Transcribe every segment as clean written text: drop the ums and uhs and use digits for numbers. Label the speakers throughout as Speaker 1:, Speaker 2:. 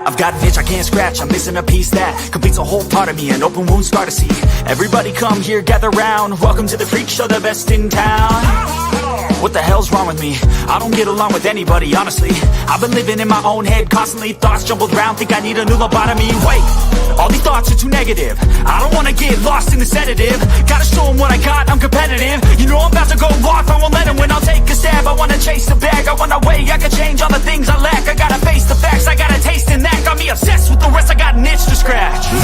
Speaker 1: I've got an itch I can't scratch, I'm missing a piece that completes a whole part of me, an open wound scar to see. Everybody come here, gather round, welcome to the freak show, the best in town. What the hell's wrong with me? I don't get along with anybody, honestly. I've been living in my own head constantly, thoughts jumbled round, think I need a new lobotomy. Wait, all these thoughts are too negative, I don't wanna get lost in the sedative. Gotta show them what I got, I'm competitive. You know I'm about to go off, I won't let them win. I'll take a stab, I wanna chase the bag, I wanna weigh, I can change all the things I lack. I gotta face the facts, I got a taste in that. Got me obsessed with the rest, I got an itch to scratch. I'll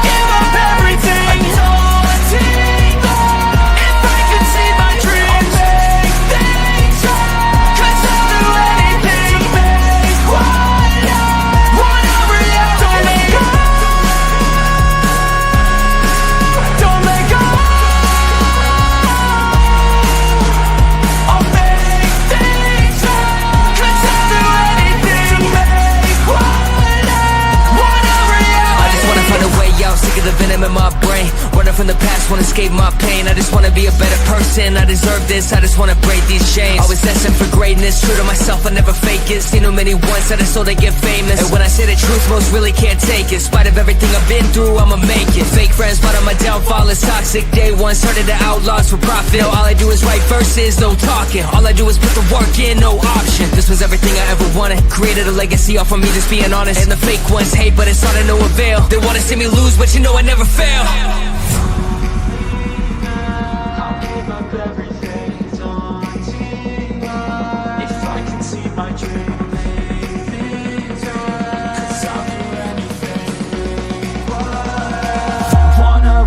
Speaker 1: give up everything, if I could see my dreams, I'll make things right, 'cause I'll do anything to make what I want a reality. Don't let go, don't let go. I'll make things right, 'cause I'll do anything to make what I want a reality.
Speaker 2: I just wanna find a way out, sick of the venom in my brain. Running from the past, wanna escape my pain. I just wanna be a better person, I deserve this, I just wanna break these chains. Always destined for greatness, true to myself, I never fake it. Seen too many once that I so they get famous. And when I say the truth, most really can't take it. In spite of everything I've been through, I'ma make it. Fake friends, but on my downfall is toxic. Day one, started to outlaws for profit. Now all I do is write verses, no talking. All I do is put the work in, no option. This was everything I ever wanted. Created a legacy off of me, just being honest. And the fake ones hate, but it's all to no avail. They wanna see me lose, but you know I never fail.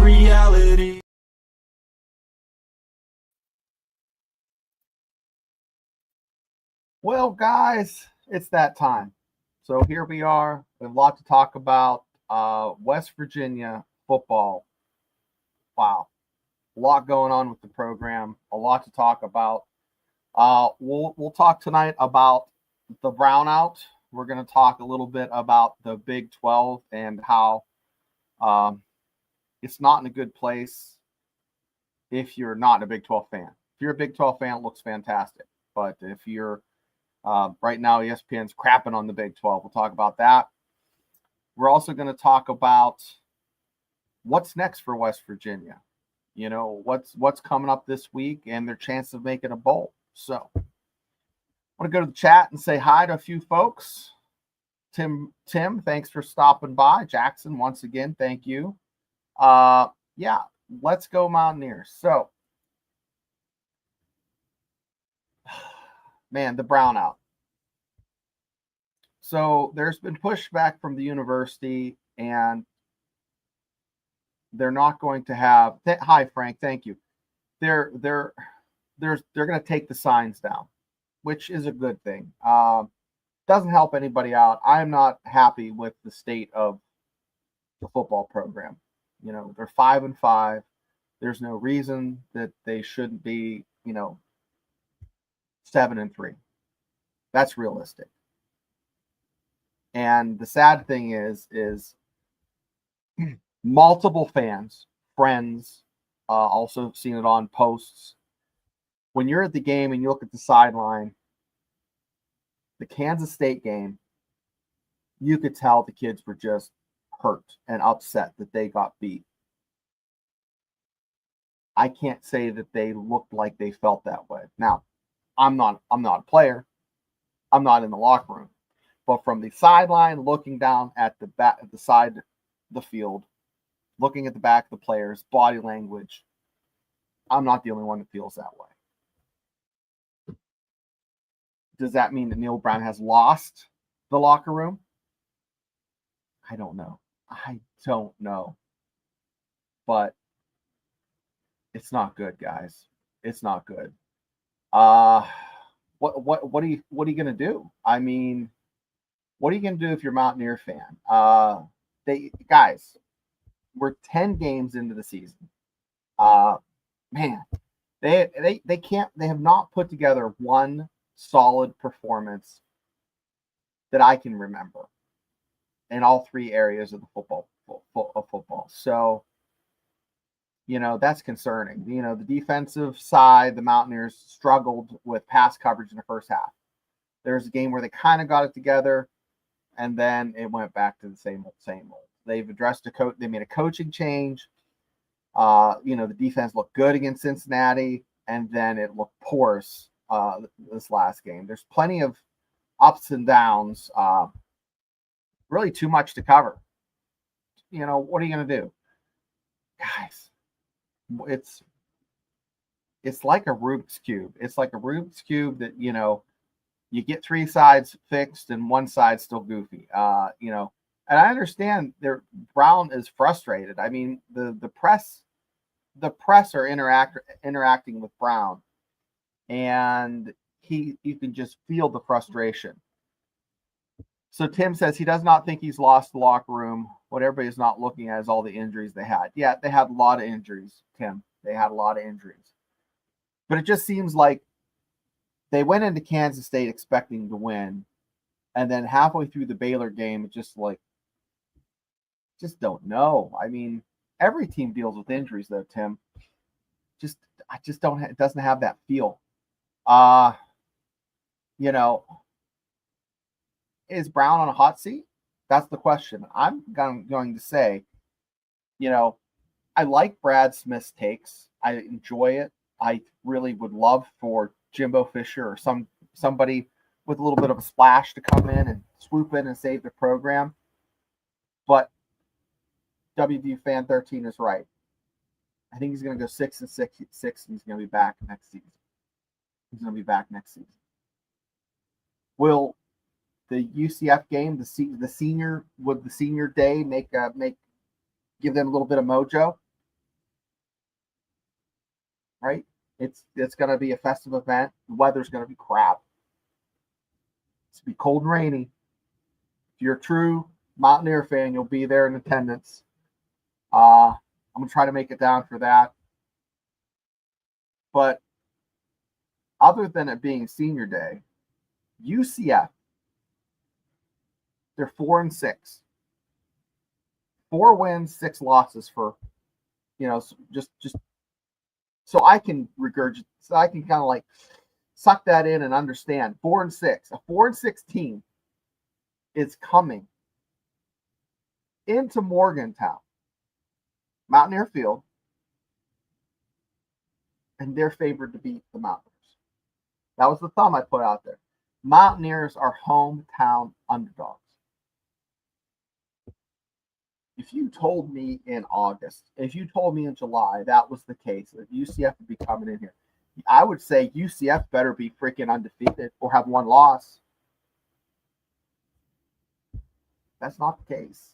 Speaker 1: Reality.
Speaker 3: Well, guys, it's that time. So here we are. We have a lot to talk about. West Virginia football. Wow. A lot going on with the program. A lot to talk about. We'll talk tonight about the brownout. We're going to talk a little bit about the Big 12 and how it's not in a good place if you're not a Big 12 fan. If you're a Big 12 fan, it looks fantastic. But if you're right now, ESPN's crapping on the Big 12. We'll talk about that. We're also going to talk about what's next for West Virginia. You know, what's coming up this week and their chance of making a bowl. So I want to go to the chat and say hi to a few folks. Tim, thanks for stopping by. Jackson, once again, thank you. Yeah, let's go Mountaineers. So, man, the brownout. So there's been pushback from the university, and they're not going to have. Hi, Frank. Thank you. They're going to take the signs down, which is a good thing. Doesn't help anybody out. I'm not happy with the state of the football program. You know, they're 5-5. There's no reason that they shouldn't be, 7-3. That's realistic. And the sad thing is multiple fans, friends, also seen it on posts. When you're at the game and you look at the sideline, the Kansas State game, you could tell the kids were just hurt and upset that they got beat. I can't say that they looked like they felt that way. Now, I'm not a player. I'm not in the locker room. But from the sideline, looking down at the back, at the side of the field, looking at the back of the players, body language, I'm not the only one that feels that way. Does that mean that Neil Brown has lost the locker room? I don't know. But it's not good, guys. It's not good. What are you gonna do? I mean, what are you gonna do if you're a Mountaineer fan? We're 10 games into the season. Man, they have not put together one solid performance that I can remember in all three areas of the football. So, that's concerning. The defensive side, the Mountaineers struggled with pass coverage in the first half. There's a game where they kind of got it together, and then it went back to the same old. They've addressed they made a coaching change. The defense looked good against Cincinnati, and then it looked porous this last game. There's plenty of ups and downs. Really too much to cover. What are you going to do? Guys, it's like a Rubik's Cube. It's like a Rubik's Cube that, you get 3 sides fixed and one side still goofy. And I understand Brown is frustrated. I mean, the press are interacting with Brown, and you can just feel the frustration. So Tim says he does not think he's lost the locker room. What everybody is not looking at is all the injuries they had. Yeah, they had a lot of injuries, Tim. They had a lot of injuries. But it just seems like they went into Kansas State expecting to win, and then halfway through the Baylor game, it's just don't know. I mean, every team deals with injuries, though, Tim. I just don't. It doesn't have that feel. Is Brown on a hot seat? That's the question. I'm going to say, I like Brad Smith's takes. I enjoy it. I really would love for Jimbo Fisher or somebody with a little bit of a splash to come in and swoop in and save the program. But WVU fan 13 is right. I think he's going to go 6-6, and he's going to be back next season. Will the UCF game, the senior day give them a little bit of mojo? Right? It's going to be a festive event. The weather's going to be crap. It's going to be cold and rainy. If you're a true Mountaineer fan, you'll be there in attendance. I'm going to try to make it down for that. But other than it being senior day, UCF, they're 4-6. 4 wins, 6 losses for, just so I can regurgitate, so I can kind of like suck that in and understand. 4-6. A 4-6 team is coming into Morgantown, Mountaineer Field, and they're favored to beat the Mountaineers. That was the thumb I put out there. Mountaineers are hometown underdogs. If you told me in August, if you told me in July that was the case, that UCF would be coming in here, I would say UCF better be freaking undefeated or have 1 loss. That's not the case.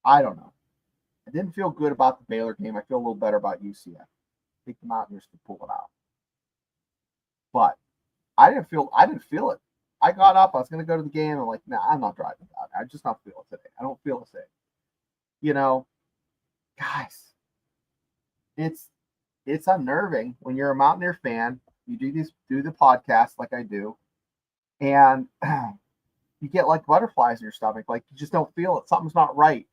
Speaker 3: I don't know. I didn't feel good about the Baylor game. I feel a little better about UCF. I think the Mountaineers could pull it out. But I didn't feel it. I got up. I was going to go to the game. I'm like, nah, I'm not driving down. I just not feel it today. I don't feel it today. Guys, it's unnerving when you're a Mountaineer fan. You do the podcast like I do, and you get like butterflies in your stomach. Like you just don't feel it. Something's not right.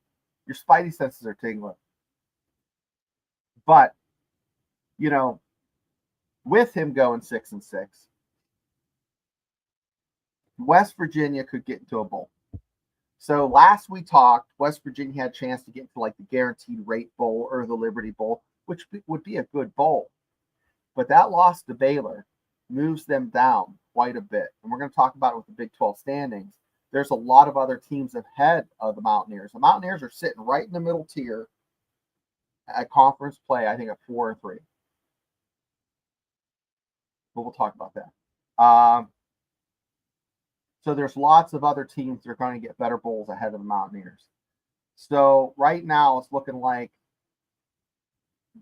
Speaker 3: Your spidey senses are tingling. But with him going 6-6. West Virginia could get into a bowl. So last we talked, West Virginia had a chance to get into like the Guaranteed Rate Bowl or the Liberty Bowl, which would be a good bowl. But that loss to Baylor moves them down quite a bit. And we're going to talk about it with the Big 12 standings. There's a lot of other teams ahead of the Mountaineers. The Mountaineers are sitting right in the middle tier at conference play, I think at 4-3. But we'll talk about that. So there's lots of other teams that are going to get better bowls ahead of the Mountaineers. So right now it's looking like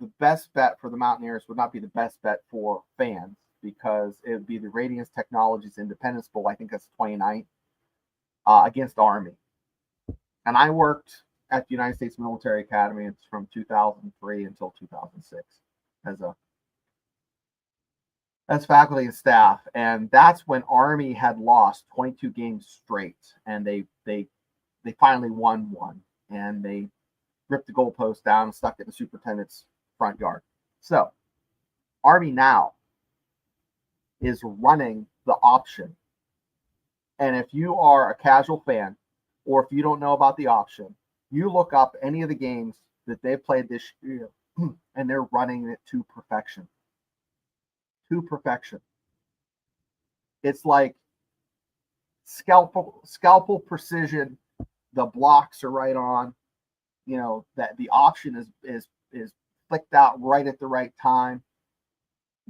Speaker 3: the best bet for the Mountaineers would not be the best bet for fans because it would be the Radiance Technologies Independence Bowl. I think that's 29th against Army. And I worked at the United States Military Academy. It's from 2003 until 2006 as faculty and staff, and that's when Army had lost 22 games straight, and they finally won one, and they ripped the goalpost down and stuck it in the superintendent's front yard. So Army now is running the option. And if you are a casual fan, or if you don't know about the option, you look up any of the games that they've played this year, and they're running it to perfection. To perfection. It's like scalpel precision. The blocks are right on. You know, that the option is flicked out right at the right time.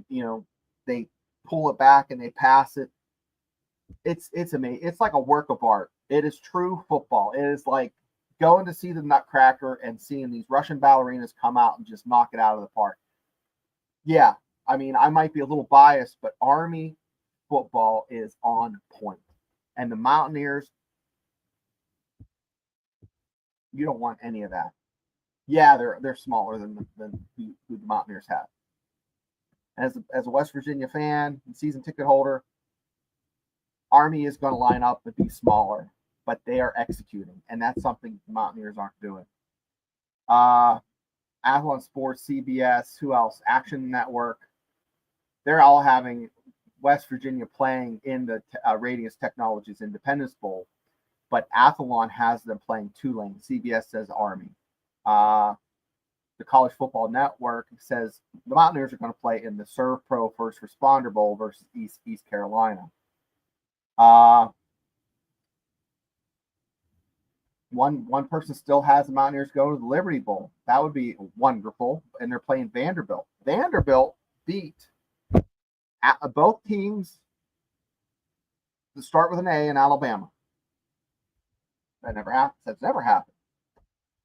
Speaker 3: You know, they pull it back and they pass it. It's amazing. It's like a work of art. It is true football. It is like going to see the Nutcracker and seeing these Russian ballerinas come out and just knock it out of the park. Yeah, I mean, I might be a little biased, but Army football is on point. And the Mountaineers, you don't want any of that. Yeah, they're smaller than who the Mountaineers have. As a West Virginia fan and season ticket holder, Army is going to line up and be smaller, but they are executing, and that's something the Mountaineers aren't doing. Athlon Sports, CBS, who else? Action Network. They're all having West Virginia playing in the Radius Technologies Independence Bowl, but Athlon has them playing Tulane. CBS says Army. The College Football Network says the Mountaineers are going to play in the Serve Pro First Responder Bowl versus East Carolina. One person still has the Mountaineers go to the Liberty Bowl. That would be wonderful. And they're playing Vanderbilt. Vanderbilt beat both teams that start with an A in Alabama. That never happened. That's never happened.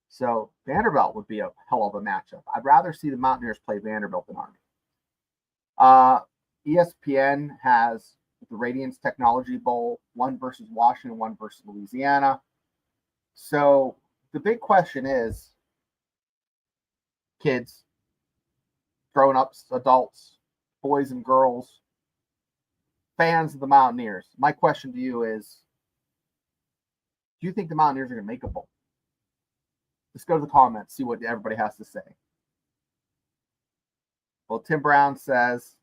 Speaker 3: So Vanderbilt would be a hell of a matchup. I'd rather see the Mountaineers play Vanderbilt than Army. ESPN has the Radiance Technology Bowl, one versus Washington, one versus Louisiana. So the big question is, kids, grown-ups, adults, boys and girls, fans of the Mountaineers, my question to you is, do you think the Mountaineers are going to make a bowl? Let's go to the comments, see what everybody has to say. Well, Tim Brown says,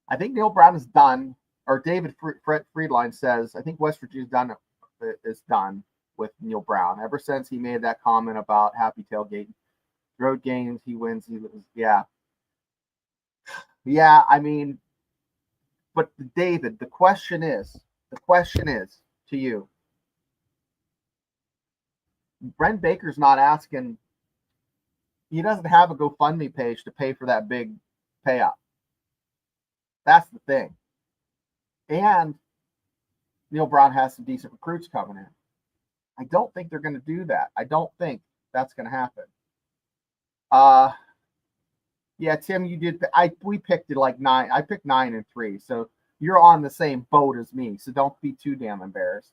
Speaker 3: I think Neil Brown is done, or David Friedline says, I think West Virginia's done with Neil Brown. Ever since he made that comment about happy tailgating, road games, he wins, he loses. Yeah. Yeah, I mean, but David, the question is to you, Brent Baker's not asking, he doesn't have a GoFundMe page to pay for that big payout. That's the thing. And Neil Brown has some decent recruits coming in. I don't think they're going to do that. I don't think that's going to happen. Yeah, Tim, you did. We picked it like 9. I picked 9 and 3. So you're on the same boat as me. So don't be too damn embarrassed.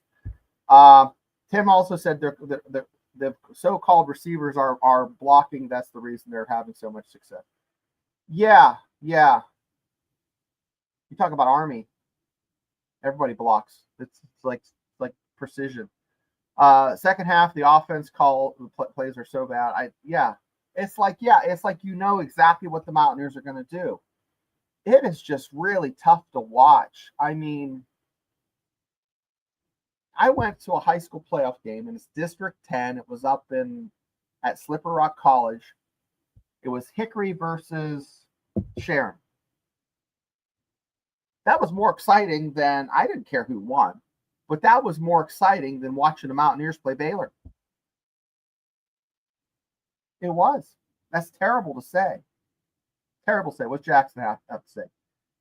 Speaker 3: Tim also said the so-called receivers are blocking. That's the reason they're having so much success. Yeah. You talk about Army. Everybody blocks. It's like precision. Second half, the offense plays are so bad. It's like you know exactly what the Mountaineers are going to do. It is just really tough to watch. I mean, I went to a high school playoff game, and it's District 10. It was up at Slipper Rock College. It was Hickory versus Sharon. That was more exciting than, I didn't care who won, but that was more exciting than watching the Mountaineers play Baylor. It was. That's terrible to say. Terrible to say. What's Jackson have to say?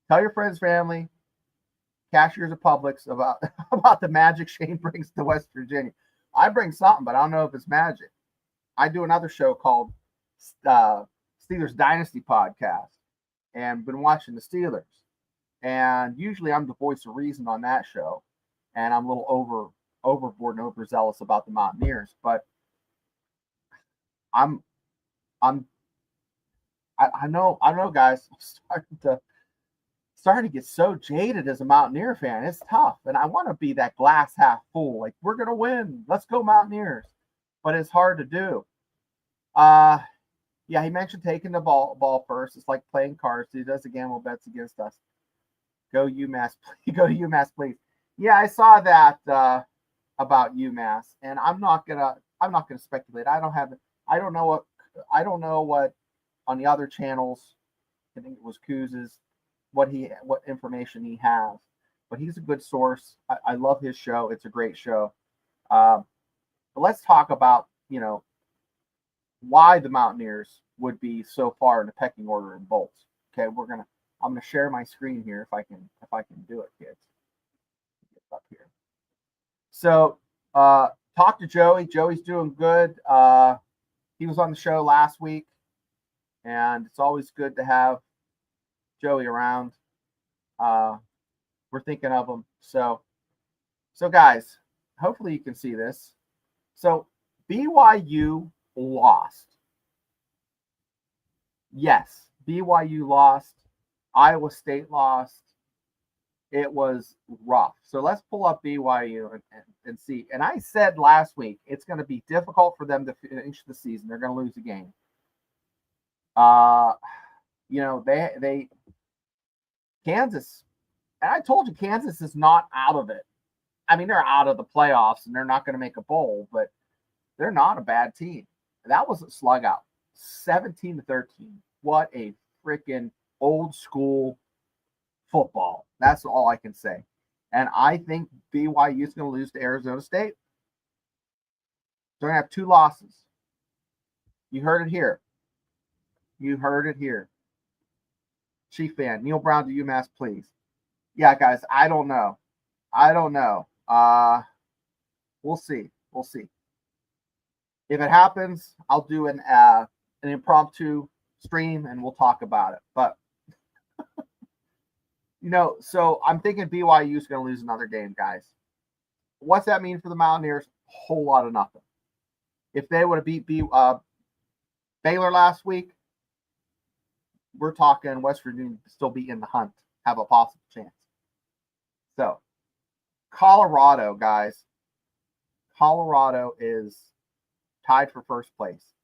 Speaker 3: Tell your friends, family, cashiers of Publix about the magic Shane brings to West Virginia. I bring something, but I don't know if it's magic. I do another show called Steelers Dynasty Podcast, and been watching the Steelers. And usually I'm the voice of reason on that show, and I'm a little overboard and overzealous about the Mountaineers. But I know, guys, I'm starting to get so jaded as a Mountaineer fan. It's tough, and I want to be that glass half full. Like, we're gonna win. Let's go Mountaineers. But it's hard to do. Yeah, he mentioned taking the ball first. It's like playing cards. He does the gamble bets against us. Go UMass. Go to UMass, please. Yeah, I saw that about UMass, and I'm not gonna speculate. I don't know what on the other channels. I think it was Kuz's what information he has, but he's a good source. I love his show. It's a great show. But let's talk about why the Mountaineers would be so far in the pecking order in bolts. Okay, I'm gonna share my screen here if I can do it, kids. Get up here. So talk to Joey. Joey's doing good. He was on the show last week, and it's always good to have Joey around. We're thinking of him. So guys, hopefully you can see this. So BYU lost. Yes, BYU lost. Iowa State lost. It was rough. So let's pull up BYU and see. And I said last week it's going to be difficult for them to finish the season. They're going to lose a game. They Kansas, and I told you Kansas is not out of it. I mean, they're out of the playoffs and they're not going to make a bowl, but they're not a bad team. That was a slug out, 17-13. What a freaking old school football. That's all I can say. And I think BYU is going to lose to Arizona State. They're going to have 2 losses. You heard it here. Chief fan, Neil Brown to UMass, please. Yeah, guys, I don't know. We'll see. If it happens, I'll do an impromptu stream and we'll talk about it. But so I'm thinking BYU is going to lose another game, guys. What's that mean for the Mountaineers? Whole lot of nothing. If they would have beat Baylor last week, we're talking West Virginia still be in the hunt, have a possible chance. So Colorado, guys. Colorado is tied for first place.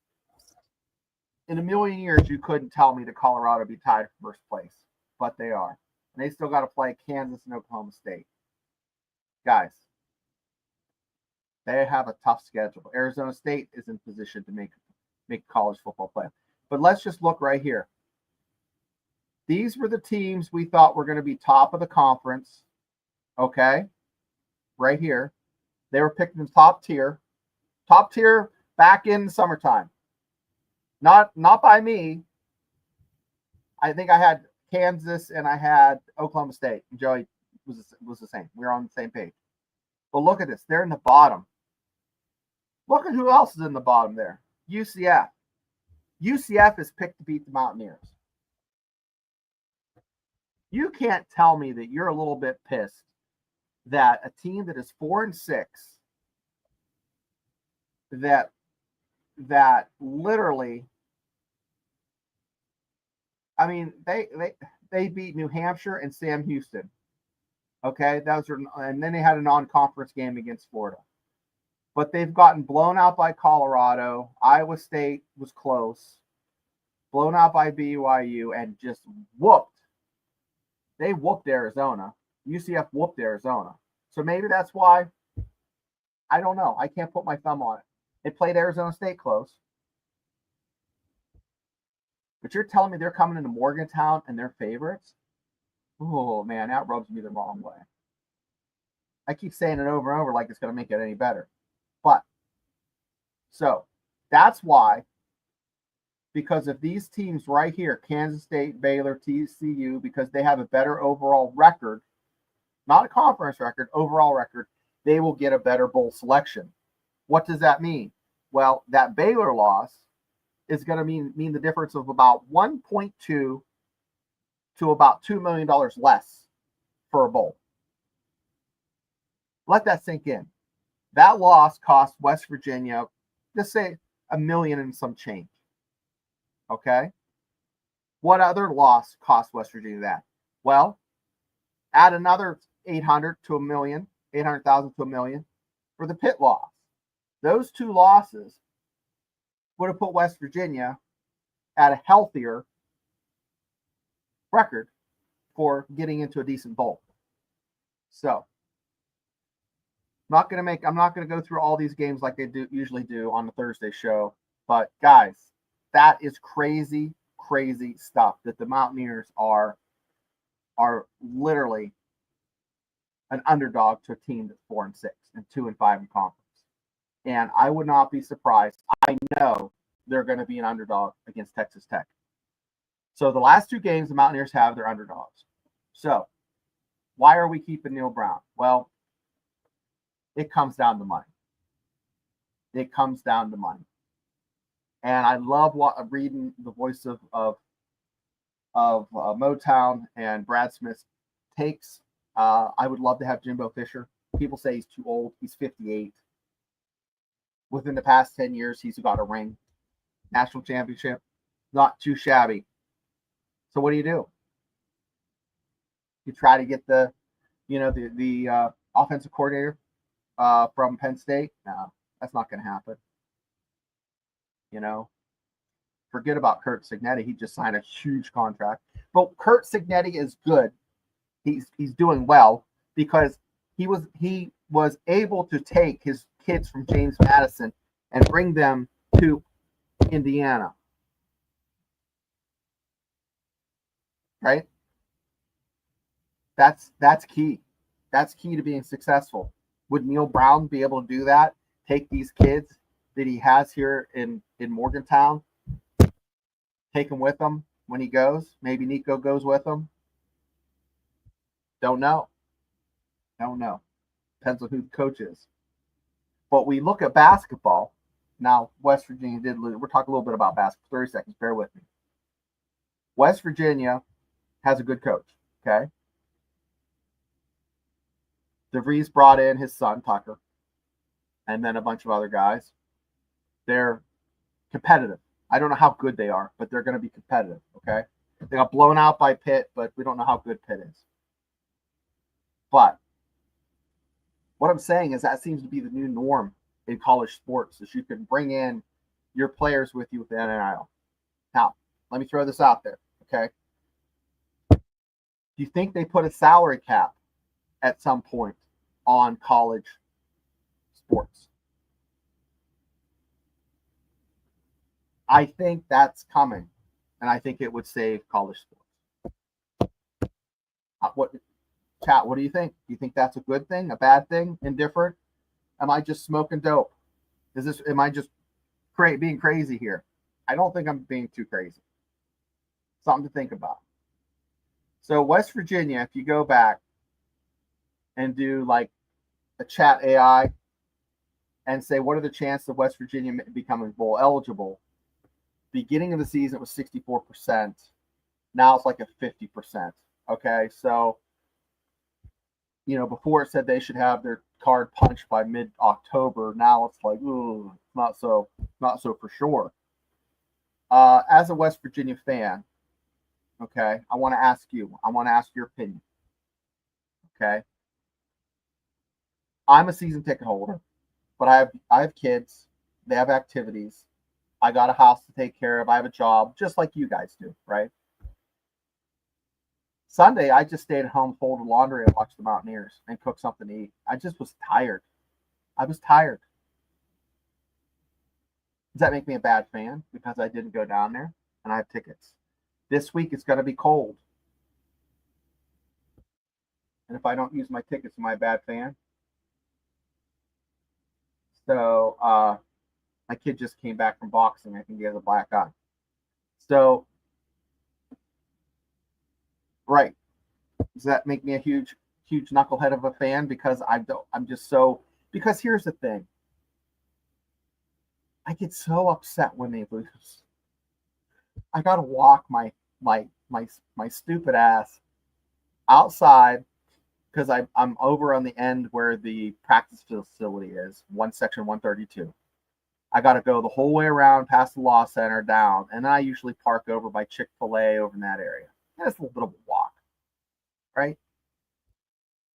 Speaker 3: In a million years, you couldn't tell me that Colorado would be tied for first place, but they are. And they still got to play Kansas and Oklahoma State. Guys, they have a tough schedule. Arizona State is in position to make college football play. But let's just look right here. These were the teams we thought were going to be top of the conference. Okay? Right here. They were picked in top tier. Top tier back in the summertime. Not by me. I think I had Kansas and I had Oklahoma State. Joey was the same. We were on the same page. But look at this. They're in the bottom. Look at who else is in the bottom there. UCF. UCF is picked to beat the Mountaineers. You can't tell me that you're a little bit pissed that a team that is 4-6 that literally, I mean, they beat New Hampshire and Sam Houston. Okay, and then they had a non-conference game against Florida. But they've gotten blown out by Colorado. Iowa State was close. Blown out by BYU and just whooped. They whooped Arizona. UCF whooped Arizona. So maybe that's why. I don't know. I can't put my thumb on it. They played Arizona State close. But you're telling me they're coming into Morgantown and they're favorites? Oh, man, that rubs me the wrong way. I keep saying it over and over like it's going to make it any better. But, so, that's why, because of these teams right here, Kansas State, Baylor, TCU, because they have a better overall record, not a conference record, overall record, they will get a better bowl selection. What does that mean? Well, that Baylor loss is going to mean the difference of about 1.2 to about $2 million less for a bowl. Let that sink in. That loss cost West Virginia, just say $1 million and some change. Okay? What other loss cost West Virginia that? Well, add another $800,000 to $1 million for the Pitt loss. Those 2 losses would have put West Virginia at a healthier record for getting into a decent bowl. So I'm not going to go through all these games like they usually do on the Thursday show. But guys, that is crazy stuff that the Mountaineers are literally an underdog to a team that's 4-6 and 2-5 in conference. And I would not be surprised. I know they're going to be an underdog against Texas Tech. So the last 2 games the Mountaineers have, they're underdogs. So why are we keeping Neil Brown? Well, it comes down to money. It comes down to money. And I love reading the voice of Motown and Brad Smith's takes. I would love to have Jimbo Fisher. People say he's too old. He's 58. Within the past 10 years, he's got a ring. National championship. Not too shabby. So what do? You try to get the offensive coordinator from Penn State? No, that's not going to happen. Forget about Curt Cignetti. He just signed a huge contract. But Curt Cignetti is good. He's doing well because he was able to take his kids from James Madison and bring them to Indiana. Right? That's key. That's key to being successful. Would Neil Brown be able to do that? Take these kids that he has here in Morgantown, take them with him when he goes? Maybe Nico goes with him. Don't know. Depends on who the coach is. But we look at basketball. Now, West Virginia did lose. We're talking a little bit about basketball. 30 seconds. Bear with me. West Virginia has a good coach. Okay. DeVries brought in his son, Tucker, and then a bunch of other guys. They're competitive. I don't know how good they are, but they're going to be competitive, okay? They got blown out by Pitt, but we don't know how good Pitt is. But what I'm saying is that seems to be the new norm in college sports, is you can bring in your players with you with the NIL. Now, let me throw this out there, okay? Do you think they put a salary cap at some point on college sports? I think that's coming, and I think it would save college sports. What do you think? Do you think that's a good thing, a bad thing, indifferent? Am I just smoking dope? Am I just being crazy here? I don't think I'm being too crazy. Something to think about. So West Virginia, if you go back and do like a chat AI and say, what are the chances of West Virginia becoming bowl eligible? Beginning of the season, it was 64%. Now it's like a 50%. Okay, so before it said they should have their card punched by mid-October. Now it's like, ooh, not so for sure. As a West Virginia fan, okay, I want to ask your opinion. Okay, I'm a season ticket holder, but I have kids. They have activities. I got a house to take care of. I have a job, just like you guys do, right? Sunday, I just stayed at home, folded laundry, and watched the Mountaineers and cooked something to eat. I just was tired. I was tired. Does that make me a bad fan because I didn't go down there and I have tickets? This week, it's going to be cold. And if I don't use my tickets, am I a bad fan? So, my kid just came back from boxing. I think he has a black eye. So, right. Does that make me a huge knucklehead of a fan? Because because here's the thing. I get so upset when they lose. I gotta walk my stupid ass outside because I'm over on the end where the practice facility is, section 132. I got to go the whole way around past the Law Center down, and I usually park over by Chick-fil-A over in that area. That's a little bit of a walk, right?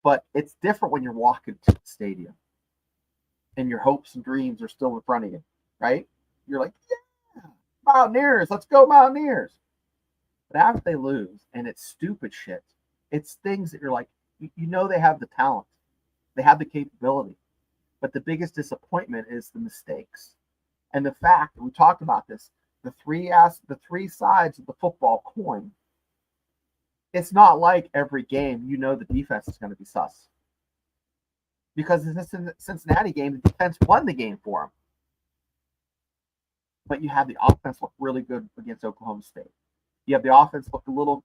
Speaker 3: But it's different when you're walking to the stadium and your hopes and dreams are still in front of you, right? You're like, yeah, Mountaineers, let's go Mountaineers. But after they lose, and it's stupid shit, It's things that you're like, you know, they have the talent, they have the capability, but the biggest disappointment is the mistakes and the fact that we talked about this. The three sides of the football coin. It's not like every game, you know, the defense is going to be sus. Because in the Cincinnati game, the defense won the game for them. But you had the offense look really good against Oklahoma State. You have the offense look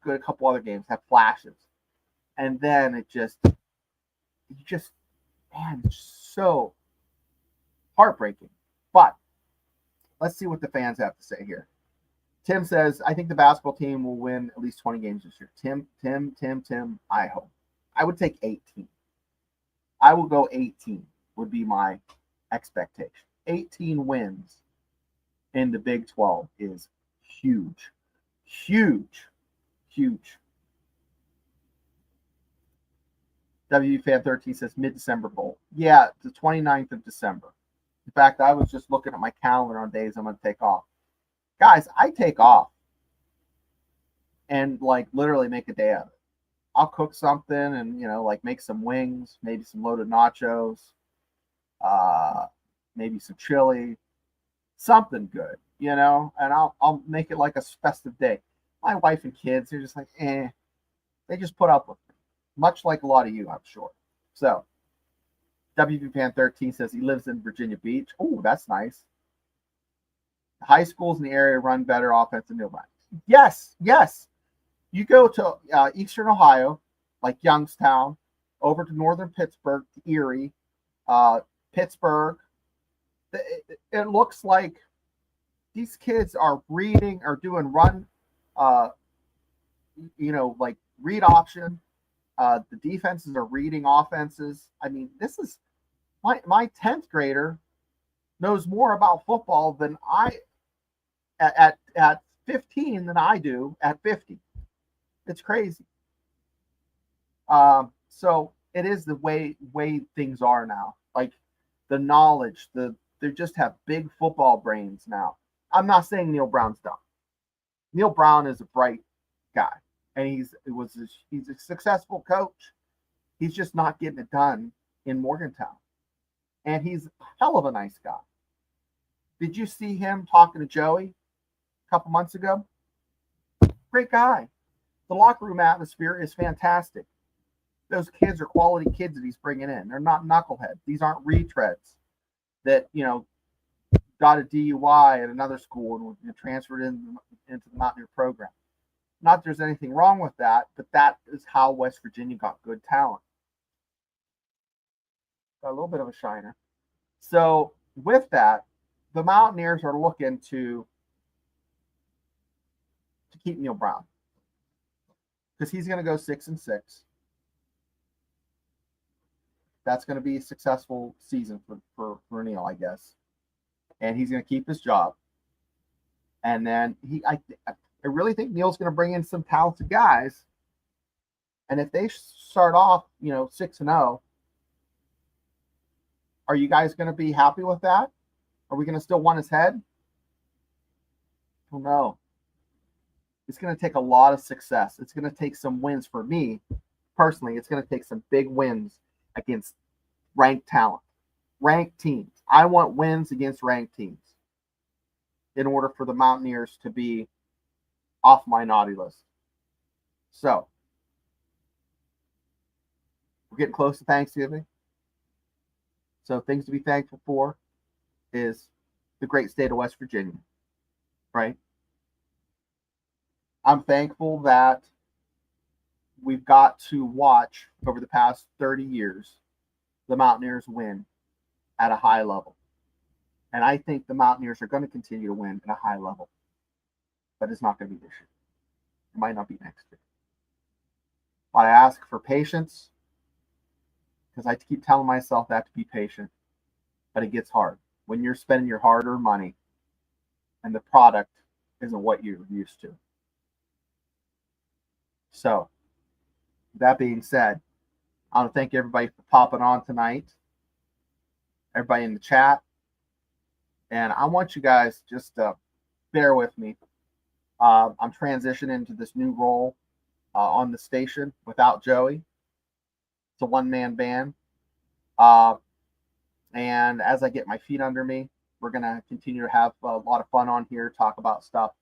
Speaker 3: good a couple other games, have flashes. And then it's so heartbreaking. But let's see what the fans have to say here. Tim says, I think the basketball team will win at least 20 games this year. Tim, I hope. I would take 18. I will go 18 would be my expectation. 18 wins in the Big 12 is huge. Huge. WFan13 says mid-December bowl. Yeah, the 29th of December. In fact, I was just looking at my calendar on days I'm going to take off. Guys, I take off and like literally make a day of it. I'll cook something and, you know, like make some wings, maybe some loaded nachos, maybe some chili, something good, you know, and I'll make it like a festive day. My wife and kids, they're just like, they just put up with it, much like a lot of you, I'm sure. So, WVPan13 says he lives in Virginia Beach. Oh, that's nice. High schools in the area run better offense than New. Yes. You go to Eastern Ohio, like Youngstown, over to Northern Pittsburgh, to Erie, Pittsburgh. It looks like these kids are reading or doing run, like read option. The defenses are reading offenses. I mean, this is my 10th grader knows more about football than I at 15 than I do at 50. It's crazy. So it is the way things are now. Like the knowledge, they just have big football brains now. I'm not saying Neil Brown's dumb. Neil Brown is a bright guy, and he's a successful coach. He's just not getting it done in Morgantown, and he's a hell of a nice guy. Did you see him talking to Joey a couple months ago? Great guy. The locker room atmosphere is fantastic. Those kids are quality kids that he's bringing in. They're not knuckleheads. These aren't retreads that, you know, got a DUI at another school and transferred into the Mountaineer program. Not that there's anything wrong with that, but that is how West Virginia got good talent. Got a little bit of a shiner. So with that, the Mountaineers are looking to keep Neil Brown, because he's going to go 6-6. That's going to be a successful season for Neil, I guess. And he's going to keep his job. And then I really think Neil's going to bring in some talented guys. And if they start off, 6-0, are you guys going to be happy with that? Are we going to still want his head? I don't know. It's going to take a lot of success. It's going to take some wins for me personally. It's going to take some big wins against ranked talent, ranked teams. I want wins against ranked teams in order for the Mountaineers to be off my naughty list. So we're getting close to Thanksgiving. So things to be thankful for is the great state of West Virginia, right? I'm thankful that we've got to watch over the past 30 years the Mountaineers win at a high level. And I think the Mountaineers are going to continue to win at a high level. But it's not going to be this year. It might not be next year. But I ask for patience, because I keep telling myself that, to be patient. But it gets hard when you're spending your hard-earned money and the product isn't what you're used to. So, that being said, I want to thank everybody for popping on tonight, everybody in the chat. And I want you guys just to bear with me. I'm transitioning into this new role. on the station without Joey. It's a one-man band. And as I get my feet under me, we're going to continue to have a lot of fun on here, talk about stuff.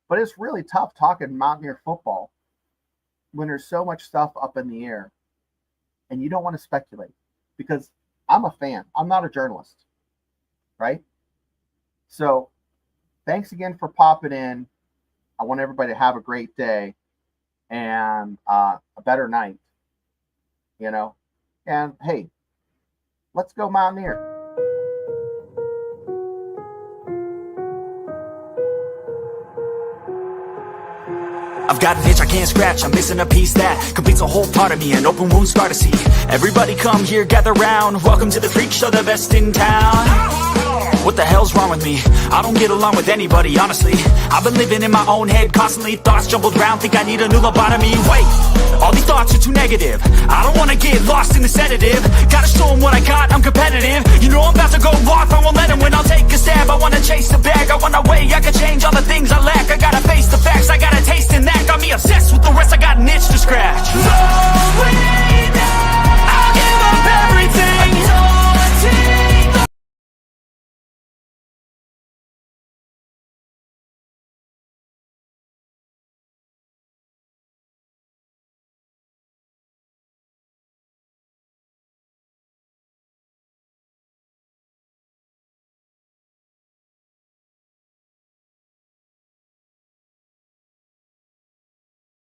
Speaker 3: But it's really tough talking Mountaineer football when there's so much stuff up in the air and you don't want to speculate, because I'm a fan. I'm not a journalist, right? So thanks again for popping in. I want everybody to have a great day and a better night, you know. And hey, let's go Mountaineer.
Speaker 1: I've got an itch I can't scratch, I'm missing a piece that completes a whole part of me, an open wound scar to see. Everybody come here, gather round, welcome to the freak show, the best in town. What the hell's wrong with me? I don't get along with anybody, honestly. I've been living in my own head constantly, thoughts jumbled round, think I need a new lobotomy. Wait, all these thoughts are too negative, I don't wanna get lost in the sedative. Gotta show them what I got, I'm competitive. You know I'm about to go off, I won't let them win, I'll take a stab. I wanna chase the bag, I wanna weigh, I can change all the things I lack. I gotta face the facts, I got a taste in that. Got me obsessed with the rest, I got an itch to scratch.